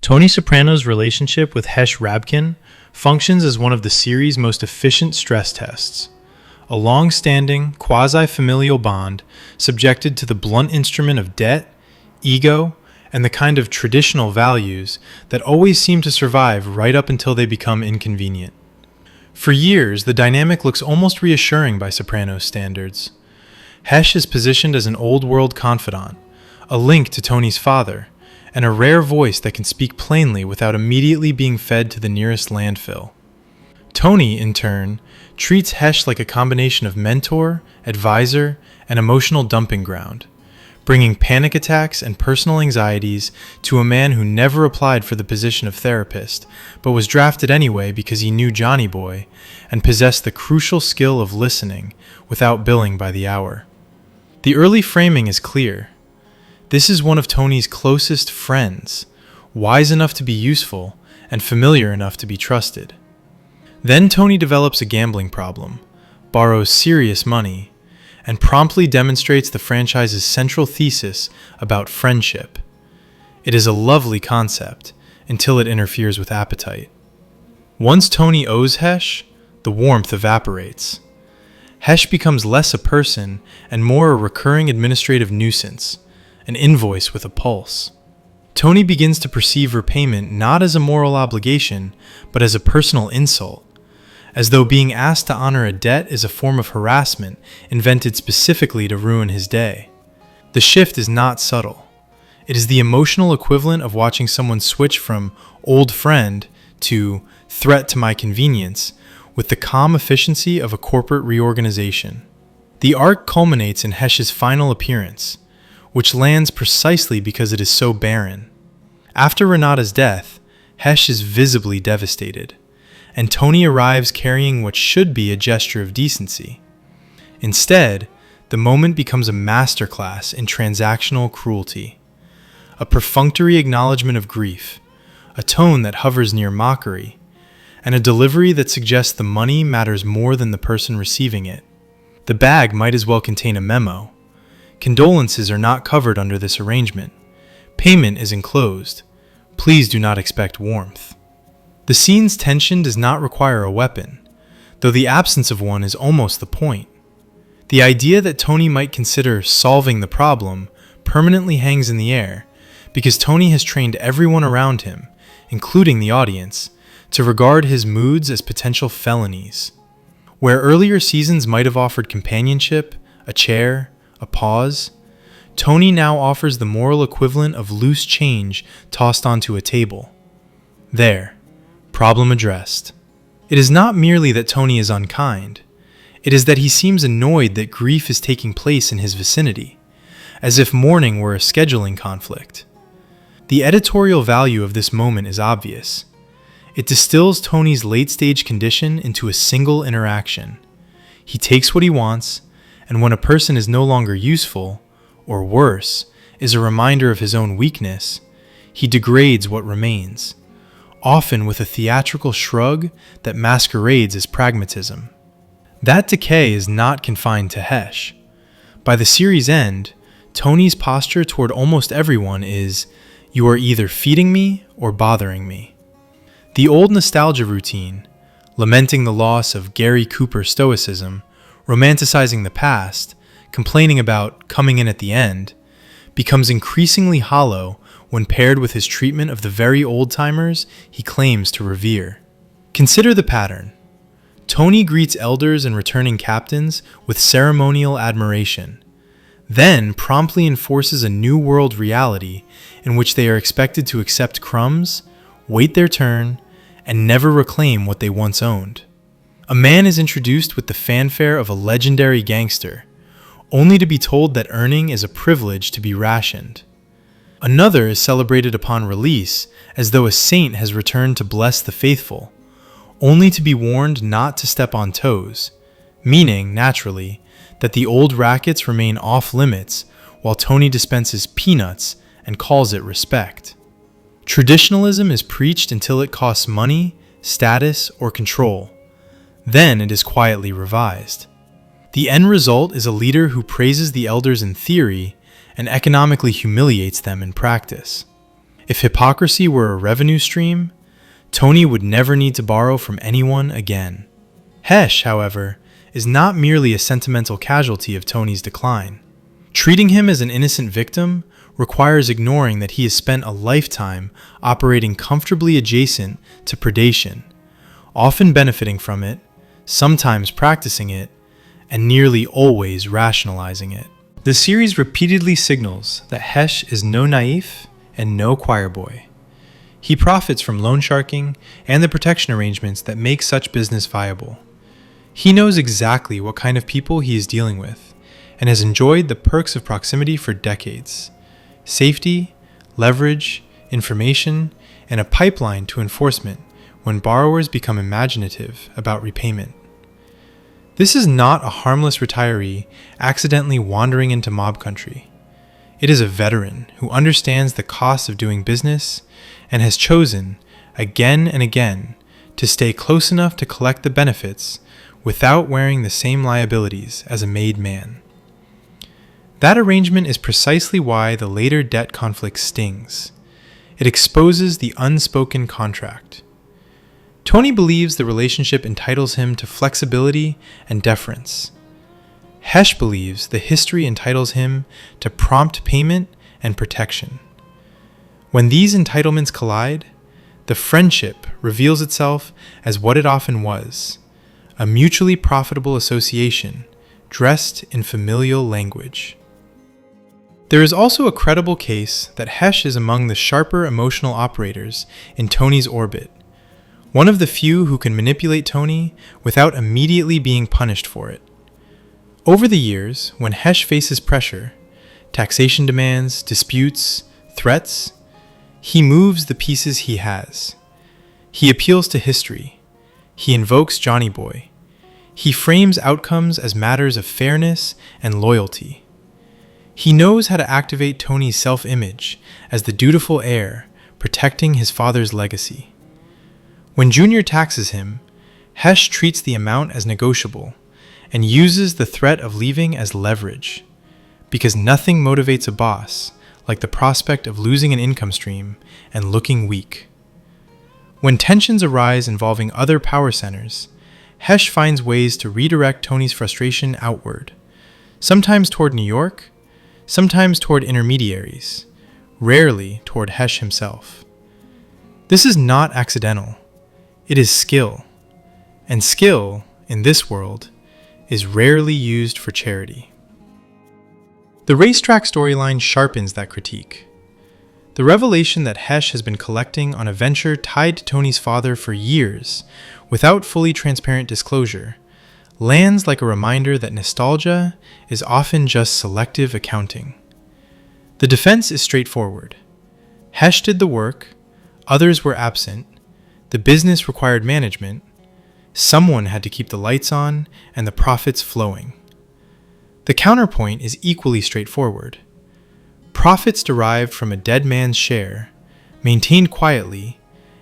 Tony Soprano's relationship with Hesh functions as one of the series' most efficient stress tests. A long-standing, quasi-familial bond subjected to the blunt instrument of debt, ego, and the kind of traditional values that always seem to survive right up until they become inconvenient. For years, the dynamic looks almost reassuring by Sopranos standards. Hesh is positioned as an old-world confidant, a link to Tony's father, and a rare voice that can speak plainly without immediately being fed to the nearest landfill. Tony, in turn, treats Hesh like a combination of mentor, advisor, and emotional dumping ground, bringing panic attacks and personal anxieties to a man who never applied for the position of therapist, but was drafted anyway because he knew Johnny Boy and possessed the crucial skill of listening without billing by the hour. The early framing is clear. This is one of Tony's closest friends, wise enough to be useful and familiar enough to be trusted. Then Tony develops a gambling problem, borrows serious money, and promptly demonstrates the franchise's central thesis about friendship. It is a lovely concept until it interferes with appetite. Once Tony owes Hesh, the warmth evaporates. Hesh becomes less a person and more a recurring administrative nuisance, an invoice with a pulse. Tony begins to perceive repayment not as a moral obligation, but as a personal insult, as though being asked to honor a debt is a form of harassment invented specifically to ruin his day. The shift is not subtle. It is the emotional equivalent of watching someone switch from old friend to threat to my convenience with the calm efficiency of a corporate reorganization. The arc culminates in Hesh's final appearance, which lands precisely because it is so barren. After Renata's death, Hesh is visibly devastated, and Tony arrives carrying what should be a gesture of decency. Instead, the moment becomes a masterclass in transactional cruelty, a perfunctory acknowledgement of grief, a tone that hovers near mockery, and a delivery that suggests the money matters more than the person receiving it. The bag might as well contain a memo. Condolences are not covered under this arrangement. Payment is enclosed. Please do not expect warmth. The scene's tension does not require a weapon, though the absence of one is almost the point. The idea that Tony might consider solving the problem permanently hangs in the air because Tony has trained everyone around him, including the audience, to regard his moods as potential felonies. Where earlier seasons might have offered companionship, a chair, a pause, Tony now offers the moral equivalent of loose change tossed onto a table. There. Problem addressed. It is not merely that Tony is unkind. It is that he seems annoyed that grief is taking place in his vicinity, as if mourning were a scheduling conflict. The editorial value of this moment is obvious. It distills Tony's late-stage condition into a single interaction. He takes what he wants, and when a person is no longer useful, or worse, is a reminder of his own weakness, he degrades what remains, often with a theatrical shrug that masquerades as pragmatism. That decay is not confined to Hesh. By the series' end, Tony's posture toward almost everyone is, "You are either feeding me or bothering me." The old nostalgia routine, lamenting the loss of Gary Cooper stoicism, romanticizing the past, complaining about coming in at the end, becomes increasingly hollow when paired with his treatment of the very old-timers he claims to revere. Consider the pattern. Tony greets elders and returning captains with ceremonial admiration, then promptly enforces a new world reality in which they are expected to accept crumbs, wait their turn, and never reclaim what they once owned. A man is introduced with the fanfare of a legendary gangster, only to be told that earning is a privilege to be rationed. Another is celebrated upon release as though a saint has returned to bless the faithful, only to be warned not to step on toes, meaning, naturally, that the old rackets remain off limits while Tony dispenses peanuts and calls it respect. Traditionalism is preached until it costs money, status, or control. Then it is quietly revised. The end result is a leader who praises the elders in theory and economically humiliates them in practice. If hypocrisy were a revenue stream, Tony would never need to borrow from anyone again. Hesh, however, is not merely a sentimental casualty of Tony's decline. Treating him as an innocent victim requires ignoring that he has spent a lifetime operating comfortably adjacent to predation, often benefiting from it, sometimes practicing it, and nearly always rationalizing it. The series repeatedly signals that Hesh is no naif and no choir boy. He profits from loan sharking and the protection arrangements that make such business viable. He knows exactly what kind of people he is dealing with and has enjoyed the perks of proximity for decades: safety, leverage, information, and a pipeline to enforcement when borrowers become imaginative about repayment. This is not a harmless retiree accidentally wandering into mob country. It is a veteran who understands the costs of doing business and has chosen, again and again, to stay close enough to collect the benefits without wearing the same liabilities as a made man. That arrangement is precisely why the later debt conflict stings. It exposes the unspoken contract. Tony believes the relationship entitles him to flexibility and deference. Hesh believes the history entitles him to prompt payment and protection. When these entitlements collide, the friendship reveals itself as what it often was: a mutually profitable association dressed in familial language. There is also a credible case that Hesh is among the sharper emotional operators in Tony's orbit, one of the few who can manipulate Tony without immediately being punished for it. Over the years, when Hesh faces pressure, taxation demands, disputes, threats, he moves the pieces he has. He appeals to history. He invokes Johnny Boy. He frames outcomes as matters of fairness and loyalty. He knows how to activate Tony's self-image as the dutiful heir protecting his father's legacy. When Junior taxes him, Hesh treats the amount as negotiable and uses the threat of leaving as leverage, because nothing motivates a boss like the prospect of losing an income stream and looking weak. When tensions arise involving other power centers, Hesh finds ways to redirect Tony's frustration outward, sometimes toward New York, sometimes toward intermediaries, rarely toward Hesh himself. This is not accidental. It is skill, and skill, in this world, is rarely used for charity. The racetrack storyline sharpens that critique. The revelation that Hesh has been collecting on a venture tied to Tony's father for years, without fully transparent disclosure, lands like a reminder that nostalgia is often just selective accounting. The defense is straightforward. Hesh did the work, others were absent, the business required management, someone had to keep the lights on and the profits flowing. The counterpoint is equally straightforward. Profits derived from a dead man's share, maintained quietly,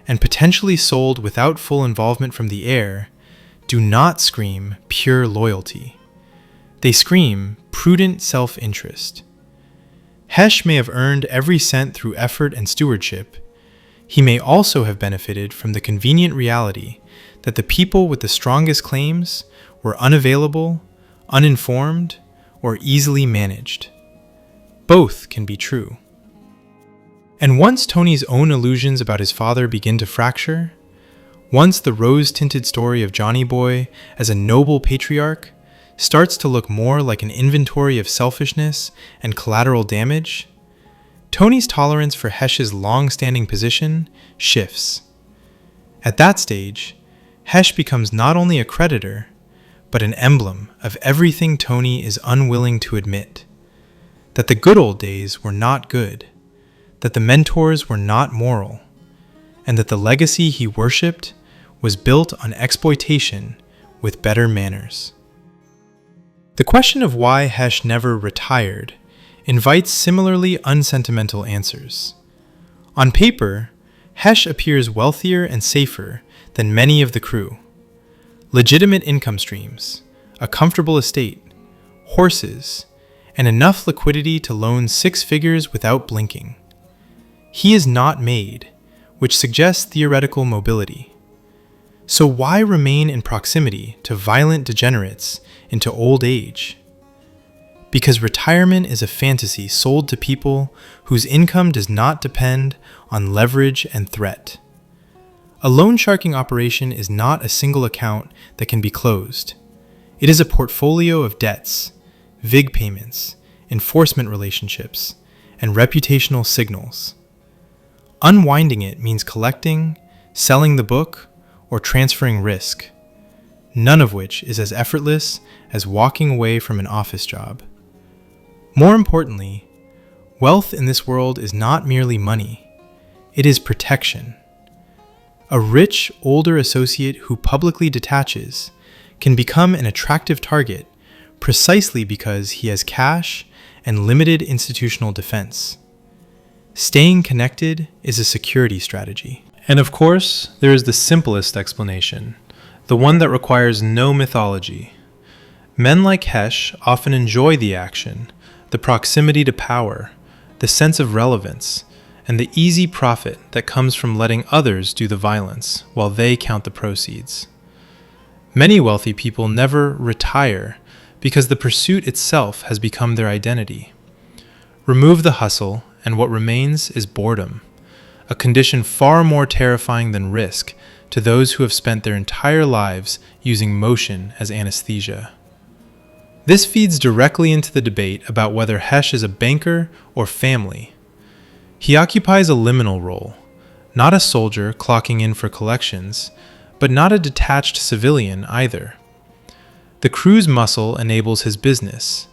and potentially sold without full involvement from the heir, do not scream pure loyalty. They scream prudent self-interest. Hesh may have earned every cent through effort and stewardship. He may also have benefited from the convenient reality that the people with the strongest claims were unavailable, uninformed, or easily managed. Both can be true. And once Tony's own illusions about his father begin to fracture, once the rose-tinted story of Johnny Boy as a noble patriarch starts to look more like an inventory of selfishness and collateral damage, Tony's tolerance for Hesh's long-standing position shifts. At that stage, Hesh becomes not only a creditor, but an emblem of everything Tony is unwilling to admit: that the good old days were not good, that the mentors were not moral, and that the legacy he worshipped was built on exploitation with better manners. The question of why Hesh never retired invites similarly unsentimental answers. On paper, Hesh appears wealthier and safer than many of the crew. Legitimate income streams, a comfortable estate, horses, and enough liquidity to loan 6 figures without blinking. He is not made, which suggests theoretical mobility. So why remain in proximity to violent degenerates into old age? Because retirement is a fantasy sold to people whose income does not depend on leverage and threat. A loan sharking operation is not a single account that can be closed. It is a portfolio of debts, VIG payments, enforcement relationships, and reputational signals. Unwinding it means collecting, selling the book, or transferring risk, none of which is as effortless as walking away from an office job. More importantly, wealth in this world is not merely money, it is protection. A rich, older associate who publicly detaches can become an attractive target precisely because he has cash and limited institutional defense. Staying connected is a security strategy. And of course, there is the simplest explanation, the one that requires no mythology. Men like Hesh often enjoy the action, the proximity to power, the sense of relevance, and the easy profit that comes from letting others do the violence while they count the proceeds. Many wealthy people never retire because the pursuit itself has become their identity. Remove the hustle, and what remains is boredom, a condition far more terrifying than risk to those who have spent their entire lives using motion as anesthesia. This feeds directly into the debate about whether Hesh is a banker or family. He occupies a liminal role, not a soldier clocking in for collections, but not a detached civilian either. The crew's muscle enables his business.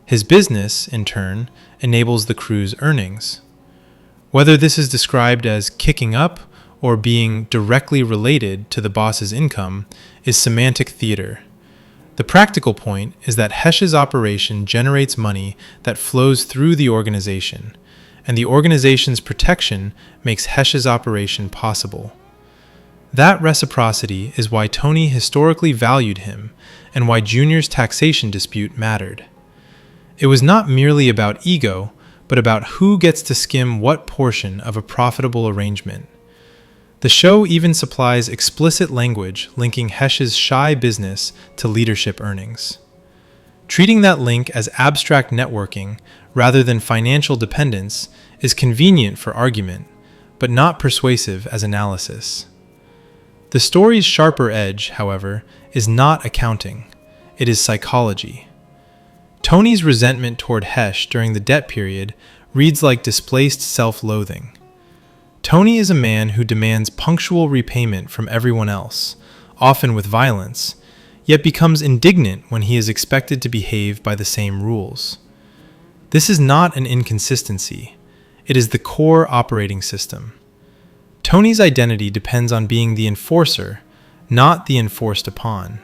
His business, in turn, enables the crew's earnings. Whether this is described as kicking up or being directly related to the boss's income is semantic theater. The practical point is that Hesh's operation generates money that flows through the organization, and the organization's protection makes Hesh's operation possible. That reciprocity is why Tony historically valued him and why Junior's taxation dispute mattered. It was not merely about ego, but about who gets to skim what portion of a profitable arrangement. The show even supplies explicit language linking Hesh's shy business to leadership earnings. Treating that link as abstract networking rather than financial dependence is convenient for argument, but not persuasive as analysis. The story's sharper edge, however, is not accounting, it is psychology. Tony's resentment toward Hesh during the debt period reads like displaced self-loathing. Tony is a man who demands punctual repayment from everyone else, often with violence, yet becomes indignant when he is expected to behave by the same rules. This is not an inconsistency, it is the core operating system. Tony's identity depends on being the enforcer, not the enforced upon.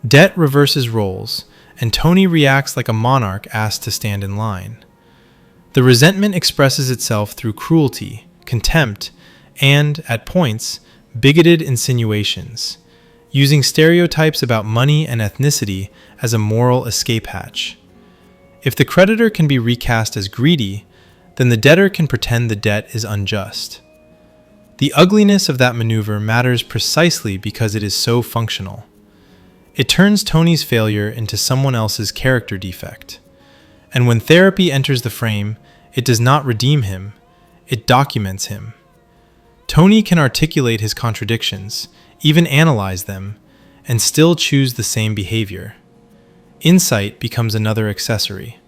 Debt reverses roles, and Tony reacts like a monarch asked to stand in line. The resentment expresses itself through cruelty, contempt, and, at points, bigoted insinuations, using stereotypes about money and ethnicity as a moral escape hatch. If the creditor can be recast as greedy, then the debtor can pretend the debt is unjust. The ugliness of that maneuver matters precisely because it is so functional. It turns Tony's failure into someone else's character defect. And when therapy enters the frame, it does not redeem him, it documents him. Tony can articulate his contradictions, even analyze them, and still choose the same behavior. Insight becomes another accessory.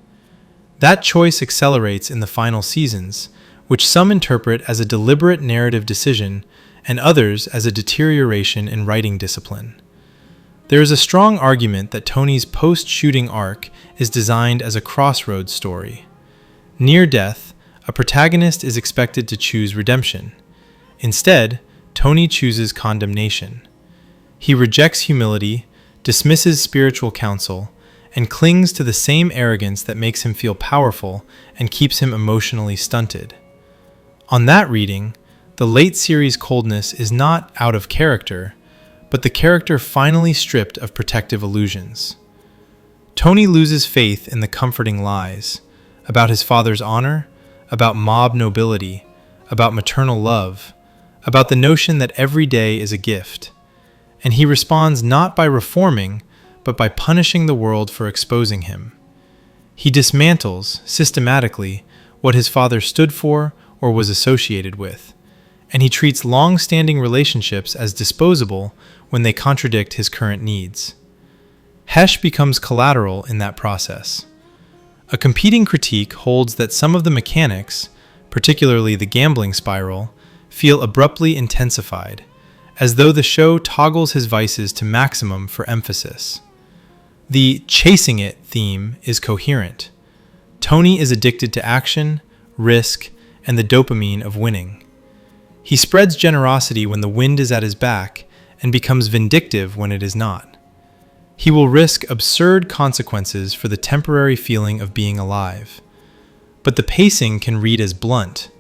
That choice accelerates in the final seasons, which some interpret as a deliberate narrative decision and others as a deterioration in writing discipline. There is a strong argument that Tony's post-shooting arc is designed as a crossroads story. Near death, a protagonist is expected to choose redemption. Instead, Tony chooses condemnation. He rejects humility, dismisses spiritual counsel, and clings to the same arrogance that makes him feel powerful and keeps him emotionally stunted. On that reading, the late series coldness is not out of character, but the character finally stripped of protective illusions. Tony loses faith in the comforting lies about his father's honor, about mob nobility, about maternal love, about the notion that every day is a gift. And he responds not by reforming, but by punishing the world for exposing him. He dismantles, systematically, what his father stood for or was associated with, and he treats long-standing relationships as disposable when they contradict his current needs. Hesh becomes collateral in that process. A competing critique holds that some of the mechanics, particularly the gambling spiral, feel abruptly intensified, as though the show toggles his vices to maximum for emphasis. The chasing it theme is coherent. Tony is addicted to action, risk, and the dopamine of winning. He spreads generosity when the wind is at his back and becomes vindictive when it is not. He will risk absurd consequences for the temporary feeling of being alive. But the pacing can read as blunt,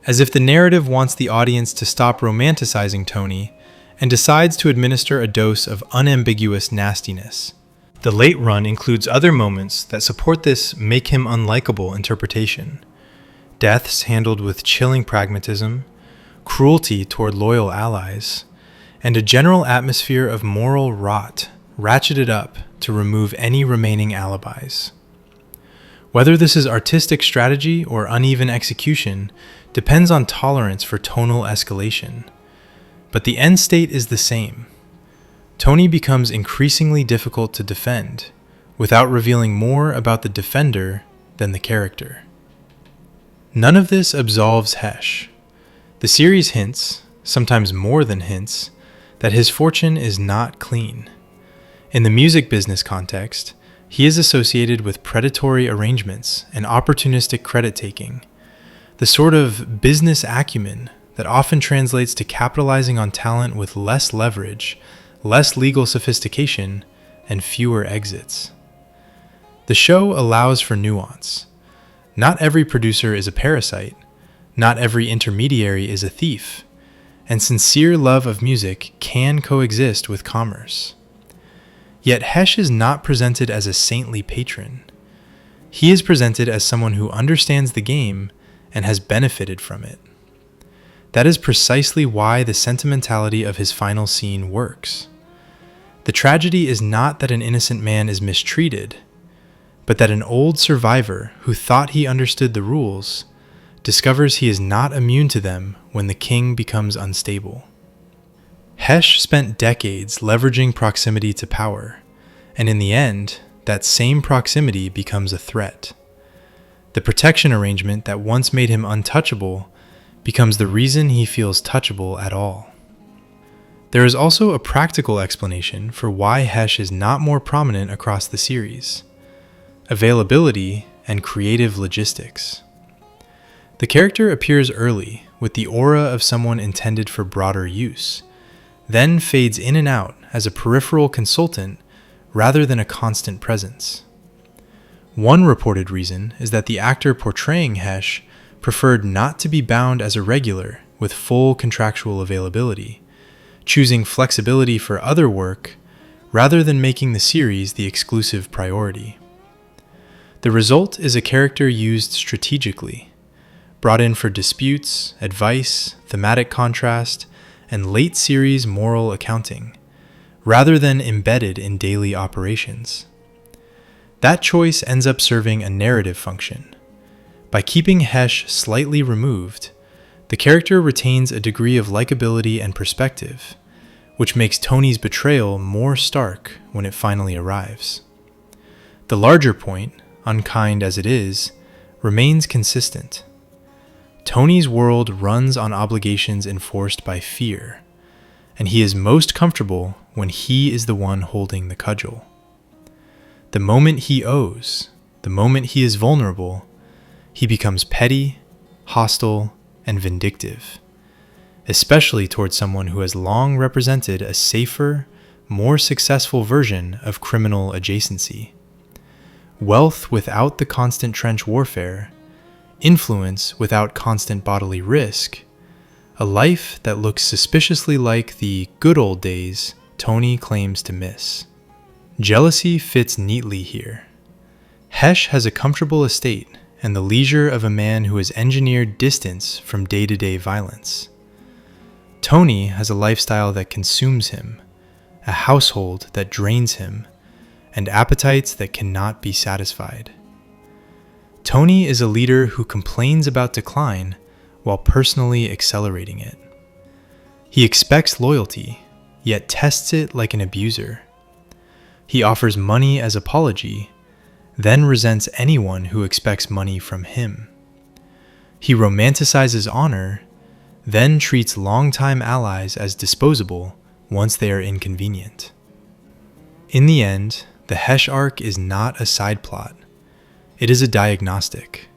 as if the narrative wants the audience to stop romanticizing Tony and decides to administer a dose of unambiguous nastiness. The late run includes other moments that support this make him unlikable interpretation. Deaths handled with chilling pragmatism, cruelty toward loyal allies, and a general atmosphere of moral rot ratcheted up to remove any remaining alibis. Whether this is artistic strategy or uneven execution depends on tolerance for tonal escalation. But the end state is the same. Tony becomes increasingly difficult to defend, without revealing more about the defender than the character. None of this absolves Hesh. The series hints, sometimes more than hints, that his fortune is not clean. In the music business context, he is associated with predatory arrangements and opportunistic credit-taking, the sort of business acumen that often translates to capitalizing on talent with less leverage, less legal sophistication, and fewer exits. The show allows for nuance. Not every producer is a parasite, not every intermediary is a thief, and sincere love of music can coexist with commerce. Yet Hesh is not presented as a saintly patron. He is presented as someone who understands the game and has benefited from it. That is precisely why the sentimentality of his final scene works. The tragedy is not that an innocent man is mistreated, but that an old survivor who thought he understood the rules discovers he is not immune to them when the king becomes unstable. Hesh spent decades leveraging proximity to power, and in the end, that same proximity becomes a threat. The protection arrangement that once made him untouchable becomes the reason he feels touchable at all. There is also a practical explanation for why Hesh is not more prominent across the series: availability and creative logistics. The character appears early with the aura of someone intended for broader use, then fades in and out as a peripheral consultant rather than a constant presence. One reported reason is that the actor portraying Hesh preferred not to be bound as a regular with full contractual availability, choosing flexibility for other work rather than making the series the exclusive priority. The result is a character used strategically, brought in for disputes, advice, thematic contrast, and late series moral accounting, rather than embedded in daily operations. That choice ends up serving a narrative function. By keeping Hesh slightly removed, the character retains a degree of likability and perspective, which makes Tony's betrayal more stark when it finally arrives. The larger point, unkind as it is, remains consistent. Tony's world runs on obligations enforced by fear, and he is most comfortable when he is the one holding the cudgel. The moment he owes, the moment he is vulnerable, he becomes petty, hostile, and vindictive, especially towards someone who has long represented a safer, more successful version of criminal adjacency. Wealth without the constant trench warfare, influence without constant bodily risk, a life that looks suspiciously like the good old days Tony claims to miss. Jealousy fits neatly here. Hesh has a comfortable estate and the leisure of a man who has engineered distance from day-to-day violence. Tony has a lifestyle that consumes him, a household that drains him, and appetites that cannot be satisfied. Tony is a leader who complains about decline while personally accelerating it. He expects loyalty, yet tests it like an abuser. He offers money as apology, then resents anyone who expects money from him. He romanticizes honor, then treats longtime allies as disposable once they are inconvenient. In the end, the Hesh arc is not a side plot. It is a diagnostic.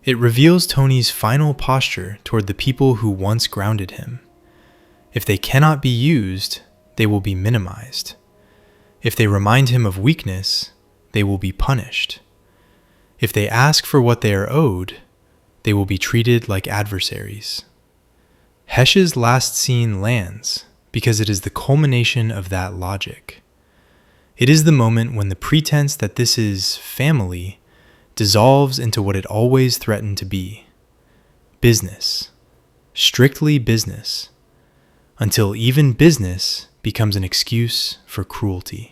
It reveals Tony's final posture toward the people who once grounded him. If they cannot be used, they will be minimized. If they remind him of weakness, they will be punished. If they ask for what they are owed, they will be treated like adversaries. Hesh's last scene lands because it is the culmination of that logic. It is the moment when the pretense that this is family dissolves into what it always threatened to be: business, strictly business, until even business becomes an excuse for cruelty.